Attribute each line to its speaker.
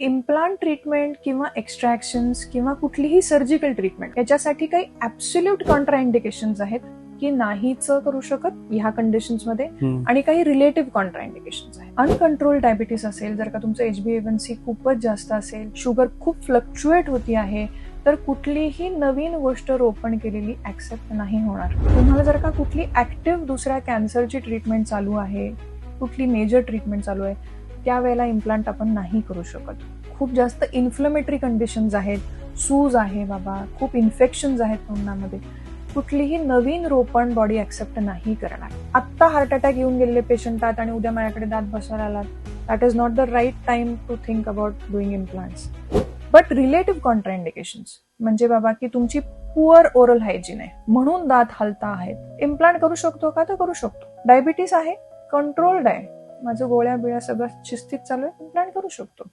Speaker 1: Implant treatment किंवा extractions किंवा कुठलीही सर्जिकल ट्रीटमेंट याच्यासाठी काही ऍब्सोल्यूट कॉन्ट्राइंडिकेशन्स आहेत की नाहीच करू शकत ह्या कंडिशन्स मध्ये, आणि काही रिलेटिव्ह कॉन्ट्राइंडिकेशन्स आहेत. अनकंट्रोल डायबिटीस असेल, जर का तुमचं HbA1c खूपच जास्त असेल, शुगर खूप फ्लक्च्युएट होती आहे, तर कुठलीही नवीन गोष्ट रोपण केलेली ऍक्सेप्ट नाही होणार. तुम्हाला जर का कुठली ऍक्टिव्ह दुसऱ्या कॅन्सरची ट्रीटमेंट चालू आहे, कुठली मेजर ट्रीटमेंट चालू आहे, त्यावेळेला इम्प्लांट आपण नाही करू शकत. खूप जास्त इन्फ्लमेटरी कंडिशन्स आहेत, सूज आहे बाबा, खूप इन्फेक्शन्स आहेत तोंडामध्ये, कुठलीही नवीन रोपण बॉडी ऍक्सेप्ट नाही करणार. आत्ता हार्ट अटॅक येऊन गेलेले पेशंट आहात आणि उद्या माझ्याकडे दात बसवायला आलात, that is not the right time to think about doing implants. But relative contraindications म्हणजे बाबा की तुमची पुअर ओरल हायजीन आहे म्हणून दात हलता आहेत, इम्प्लांट करू शकतो का? तर करू शकतो. डायबिटीस आहे, कंट्रोल्ड आहे, माझं गोळ्या बिळ्या सगळं शिस्तीत चालू आहे, इम्प्लांट करू शकतो.